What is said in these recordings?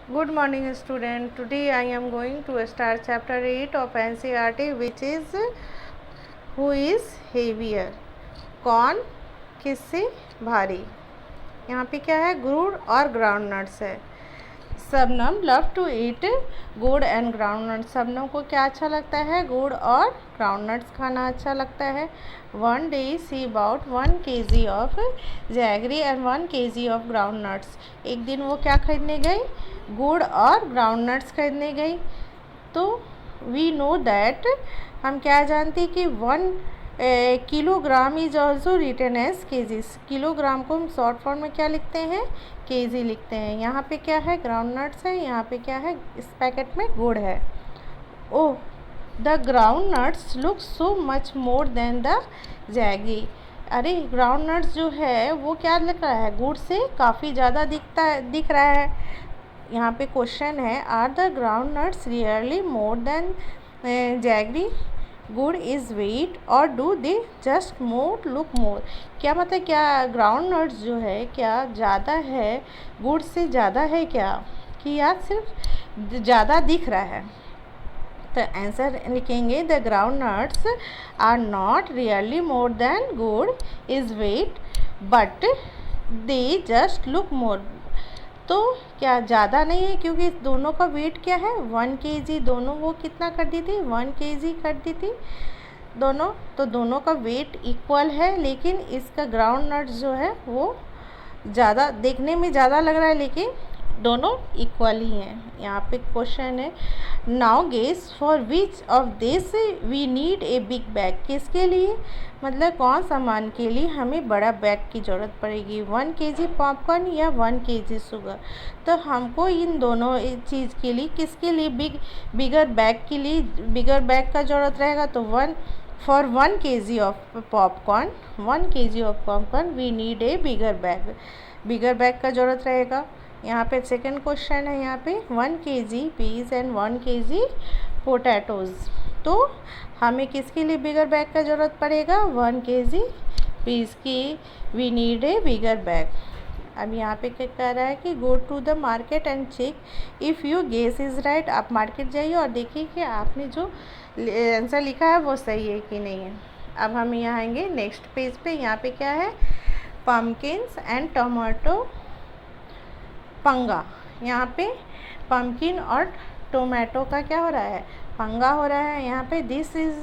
Good morning student. Today I am going to start chapter 8 of NCERT, which is who is heavier, कौन किससे भारी। यहाँ पे क्या है, गुड़ और ग्राउंड नट्स है। सबनम लव टू ईट गुड़ एंड ग्राउंड नट्स। सबनम को क्या अच्छा लगता है, गुड़ और ग्राउंड नट्स खाना अच्छा लगता है। One day she bought 1 kg of jaggery and 1 kg of groundnuts. एक दिन वो क्या खरीदने गई, गुड़ और ग्राउंड नट्स खरीदने गई। तो वी नो दैट, हम क्या जानते हैं कि 1 kilogram is also written as kgs. Kilogram को हम शॉर्ट फॉर्म में क्या लिखते हैं, केजी लिखते हैं। यहाँ पे क्या है, ग्राउंड नट्स है, यहाँ पे क्या है, इस पैकेट में गुड़ है। Oh, the ground nuts look so much more than the jaggery. अरे ग्राउंड नट्स जो है वो क्या लग रहा है, गुड़ से काफ़ी ज़्यादा दिख रहा है। यहाँ पे क्वेश्चन है, are the ground nuts really more than jaggery? गुड़ is weight or do they just more look more? क्या मतलब, क्या ग्राउंड नट्स जो है क्या ज़्यादा है, गुड़ से ज़्यादा है क्या, कि यार सिर्फ ज़्यादा दिख रहा है? तो आंसर लिखेंगे, the ground nuts are not really more than gur is weight but they just look more. तो क्या ज़्यादा नहीं है, क्योंकि दोनों का वेट क्या है, 1 kg। दोनों वो कितना कर दी थी, 1 kg कर दी थी दोनों। तो दोनों का वेट इक्वल है, लेकिन इसका ग्राउंड नट्स जो है वो ज़्यादा देखने में ज़्यादा लग रहा है, लेकिन दोनों इक्वल ही हैं। यहाँ पे क्वेश्चन है, now guess for which of this we need a big bag. किसके लिए, मतलब कौन सामान के लिए हमें बड़ा बैग की ज़रूरत पड़ेगी, 1 kg पॉपकॉर्न या 1 kg शुगर। तो हमको इन दोनों चीज़ के लिए, किसके लिए बिगर बैग के लिए बिगर बैग का ज़रूरत रहेगा। तो 1 kg of popcorn, 1 kg of popcorn we need a bigger bag का ज़रूरत रहेगा। यहाँ पे सेकंड क्वेश्चन है, यहाँ पे 1 kg peas and 1 kg potatoes. तो हमें किसके लिए बिगर बैग का ज़रूरत पड़ेगा, 1 kg पीस की we need a bigger bag. अब यहाँ पे क्या कह रहा है कि go to the market and check if you guess is right. आप मार्केट जाइए और देखिए कि आपने जो आंसर लिखा है वो सही है कि नहीं है। अब हम यहाँ आएंगे नेक्स्ट पेज पे। यहाँ पे क्या है, पम्पकिन्स एंड टमाटो पंगा। यहाँ पे पम्पकिन और टोमेटो का क्या हो रहा है, पंगा हो रहा है। यहाँ पे this is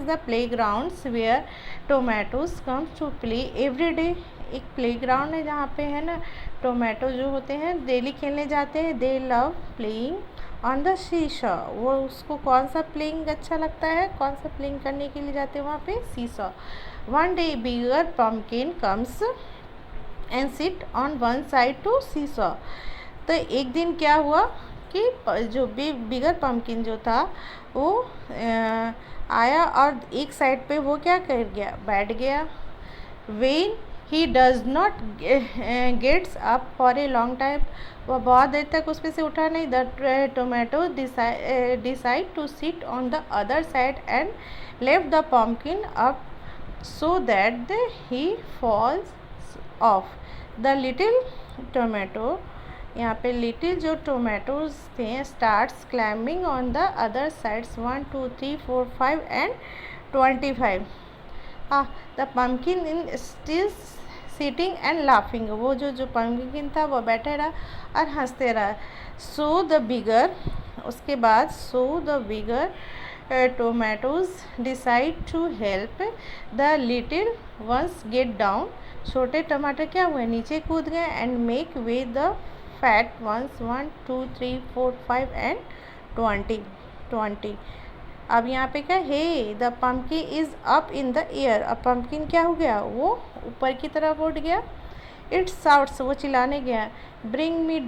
the playgrounds where tomatoes comes to play every day. एक प्ले ग्राउंड है जहाँ पे है ना, टोमेटो जो होते हैं डेली खेलने जाते हैं। दे लव प्लेइंग ऑन द शीशा। वो उसको कौन सा प्लेइंग अच्छा लगता है, कौन सा प्लेइंग करने के लिए जाते हैं वहाँ पे, शीशा। One day bigger pumpkin comes and sit on one side to seesaw। तो एक दिन क्या हुआ कि जो बिगर पम्पकिन जो था वो आया और एक साइड पे वो क्या कर गया, बैठ गया। When he does not gets up for a long time, वह बहुत देर तक उस पे से उठा नहीं। The tomato decide to sit on the other side and left the pumpkin up so that he falls off। The little tomato, यहाँ पे लिटिल जो टोमेटोज थे, starts climbing on the other sides 1 2 3 4 5 and 25। The pumpkin in still sitting and laughing. वो जो pumpkin था वो बैठे रहा और हंसते रहा। सो द बिगर, उसके बाद so the bigger tomatoes decide to help the little ones get down। छोटे टमाटर क्या हुए, नीचे कूद गए। And make way the fat ones 1 2 3 4 5 and 20। अब यहाँ पे क्या, hey the pumpkin is up in the air. अब पम्पकिन क्या हो गया, वो ऊपर की तरफ उठ गया। इट्स साउट्स, वो चिल्लाने गया, ब्रिंग मी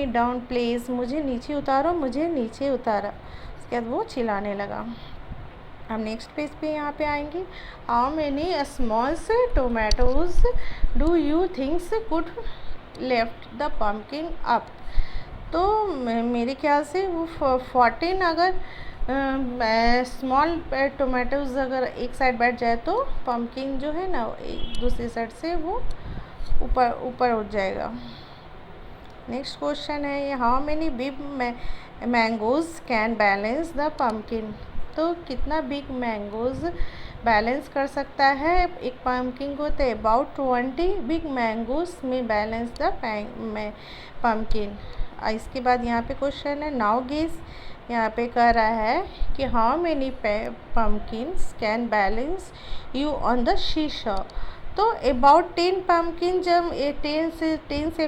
डाउन प्लीज़। मुझे नीचे उतारो, मुझे नीचे उतारा। उसके बाद वो चिल्लाने लगा। हम नेक्स्ट पेज पे यहाँ पे आएंगे। How many smalls tomatoes do you thinks could left the pumpkin up. तो मेरे ख्याल से वो 14 अगर स्मॉल टोमेटोज अगर एक साइड बैठ जाए तो पम्पकिन जो है ना, एक दूसरी साइड से वो ऊपर ऊपर उठ जाएगा। नेक्स्ट क्वेश्चन है ये, how many big mangoes can balance the pumpkin. तो कितना बिग मैंगोज बैलेंस कर सकता है एक पम्पकिन को। तो अबाउट 20 बिग मैंगोज में बैलेंस द पम्पकिन। इसके बाद यहाँ पे क्वेश्चन है, नाउ गेस। यहाँ पे कह रहा है कि how many pumpkins can balance you on the शीशा। तो अबाउट 10 पम्पकिन, जब 10 से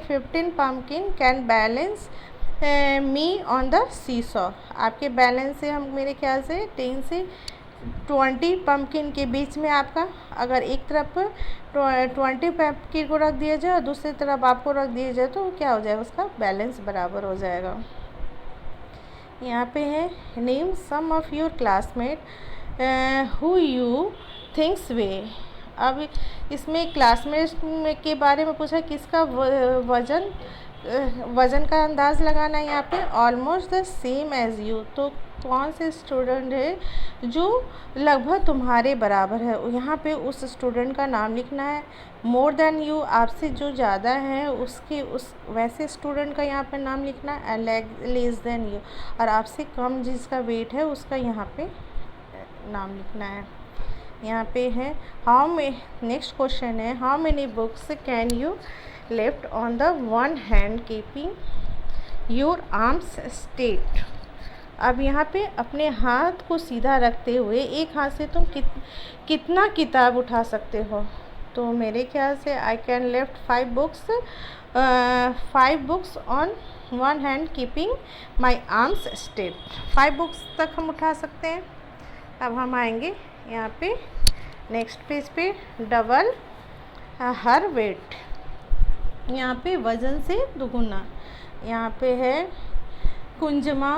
15 pumpkin can balance me on the seesaw. आपके बैलेंस से हम मेरे ख्याल से 10 से 20 पम्पकिन के बीच में आपका, अगर एक तरफ 20 पम्पकिन को रख दिया जाए और दूसरी तरफ आपको रख दिया जाए तो क्या हो जाएगा, उसका बैलेंस बराबर हो जाएगा। यहाँ पे है, name some of your classmate who you thinks way. अब इसमें क्लासमेट के बारे में पूछा, किसका वज़न का अंदाज़ लगाना है। यहाँ पे almost the same as you, तो कौन से स्टूडेंट है जो लगभग तुम्हारे बराबर है। यहाँ पे उस स्टूडेंट का नाम लिखना है। मोर देन यू, आपसे जो ज़्यादा है उसके उस वैसे स्टूडेंट का यहाँ पे नाम लिखना है। लेस देन यू, और आपसे कम जिसका वेट है उसका यहाँ पे नाम लिखना है। यहाँ पे है नेक्स्ट क्वेश्चन है, how many books can you left on the one hand keeping your arms straight. अब यहाँ पे अपने हाथ को सीधा रखते हुए एक हाथ से तुम कितना किताब उठा सकते हो। तो मेरे ख्याल से I can left 5 books on one hand keeping my arms straight. 5 books तक हम उठा सकते हैं। अब हम आएंगे यहाँ पे नेक्स्ट पेज पे, डबल हर वेट। यहाँ पे वज़न से दुगुना। यहाँ पे है, Kunjma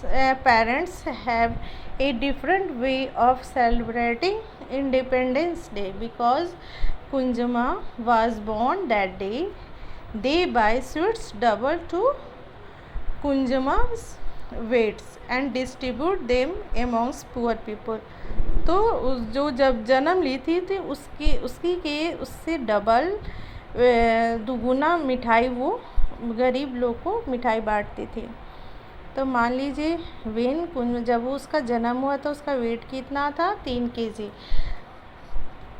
parents have a different way of celebrating independence day because Kunjma was born that day. They buy sweets double to Kunjama's weights and distribute them amongst poor people. तो जो जब जन्म ली थी उसकी के उससे डबल दुगुना मिठाई वो गरीब लोग को मिठाई बांटती थी। तो मान लीजिए जब उसका जन्म हुआ तो उसका वेट कितना था, 3 kg।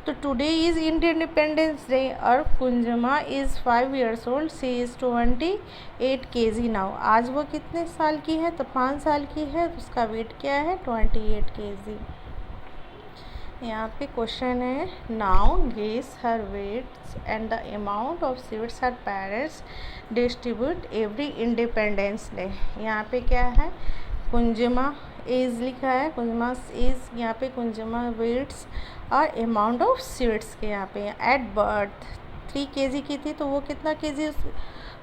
तो टुडे इज़ इंडिपेंडेंस डे और Kunjma is 5 years old, she is 28 kg now. आज वो कितने साल की है, तो 5 साल की है, तो उसका वेट क्या है, 28 kg। यहाँ पे क्वेश्चन है, now guess her weights and the amount of sweets her parents distribute every Independence Day. यहाँ पे क्या है, कुंजमा एज लिखा है, कुंजमा एज, यहाँ पे कुंजमा वेट्स और अमाउंट ऑफ स्वीट्स के यहाँ पे एट बर्थ 3 kg की थी, तो वो कितना kg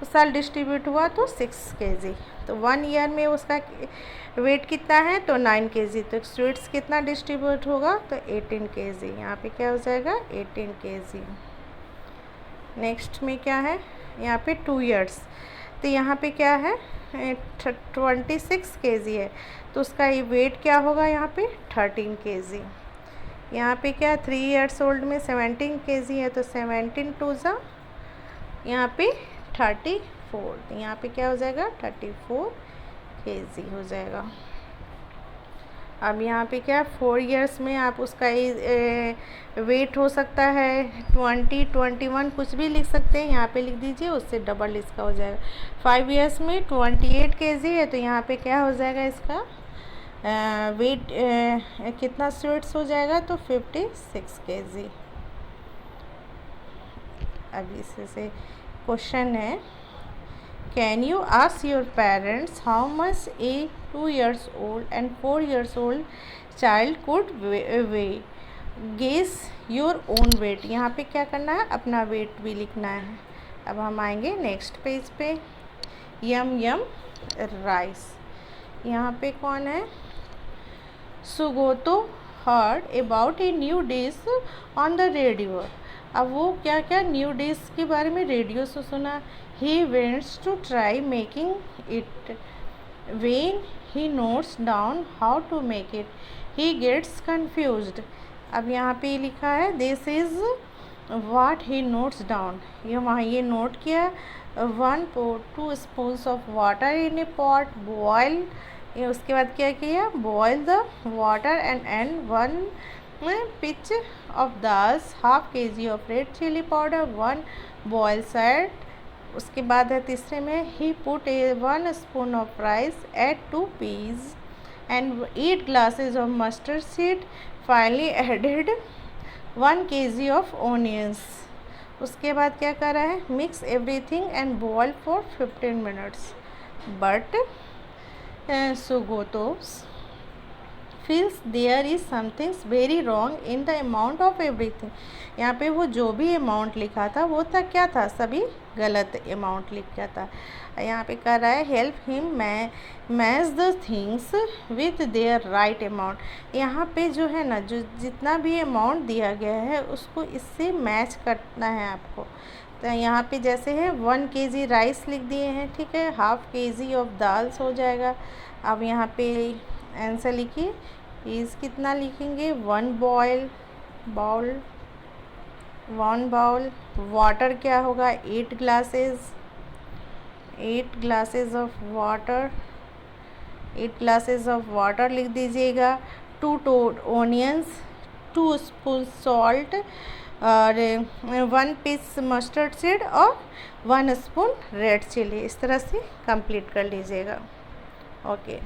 उस साल डिस्ट्रीब्यूट हुआ, तो 6 kg। तो 1 ईयर में उसका वेट कितना है, तो 9 kg। तो स्वीट्स कितना डिस्ट्रीब्यूट होगा, तो 18 kg। यहाँ पे क्या हो जाएगा, 18 kg। नेक्स्ट में क्या है, यहाँ पे 2 years, तो यहाँ पे क्या है, 26 kg है, तो उसका ये वेट क्या होगा, यहाँ पे 13 kg। यहाँ पे क्या 3 years old में 17 kg है, तो 17 टू ज़ा यहाँ पे 34, तो यहाँ पे क्या हो जाएगा, 34 kg हो जाएगा। अब यहाँ पे क्या 4 years में आप उसका वेट हो सकता है 20, 21 कुछ भी लिख सकते हैं, यहाँ पे लिख दीजिए, उससे डबल इसका हो जाएगा। 5 years में 28 kg है, तो यहाँ पे क्या हो जाएगा, इसका वेट कितना स्वीट्स हो जाएगा, तो 56 kg। अब इससे क्वेश्चन है, can you ask your parents how much a 2 years old and 4 years old child could weigh, guess your own weight. यहाँ पे क्या करना है, अपना वेट भी लिखना है। अब हम आएंगे नेक्स्ट पेज पे, यम राइस। यहाँ पे कौन है, Sugoto heard about a new dish on the radio. अब वो क्या क्या न्यू डिश के बारे में रेडियो से सुना। He wants to try making it, when he notes down how to make it he gets confused. अब यहाँ पे लिखा है, this is what he notes down, ये वहाँ ये नोट किया। 2 spoons of water in a pot, boil, ये उसके बाद क्या किया, boil the water and 1 pinch of dals, half kg of red chilli powder, 1 boil sad. उसके बाद है तीसरे में, he put 1 spoon of rice, add 2 peas and 8 glasses of mustard seed, finally added 1 kg of onions। उसके बाद क्या कर रहा है, mix everything and boil for 15 minutes। But Sugoto feels there is something very wrong in the amount of everything। यहाँ पे वो जो भी अमाउंट लिखा था वो था क्या था, सभी गलत अमाउंट लिखा था। यहाँ पे कह रहा है help him match the things with their right amount. यहाँ पे जो है ना, जो जितना भी अमाउंट दिया गया है उसको इससे मैच करना है आपको। तो यहाँ पे जैसे है 1 kg राइस लिख दिए हैं, ठीक है, हाफ kg ऑफ दाल्स हो जाएगा। अब यहाँ पे आंसर लिखिए, इस कितना लिखेंगे, 1 बाउल। वाटर क्या होगा, 8 glasses of water, 8 glasses of water लिख दीजिएगा। 2 ऑनियंस, 2 स्पून सॉल्ट और 1 पीस मस्टर्ड सीड और 1 स्पून रेड चिली। इस तरह से कंप्लीट कर लीजिएगा। ओके,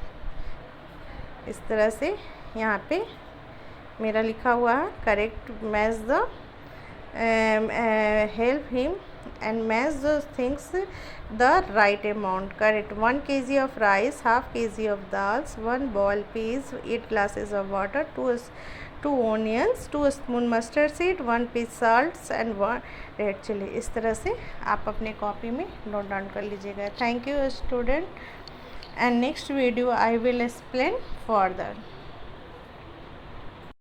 इस तरह से यहाँ पे मेरा लिखा हुआ है, correct match the help him and match the things the right amount, correct. 1 kg of rice, half kg of dals, 1 boil piece, 8 glasses of water, 2 onions, 2 spoon mustard seed, 1 piece salt and 1 red chilli. इस तरह से आप अपने copy में note down कर लीजिएगा। Thank you student, and next video I will explain further।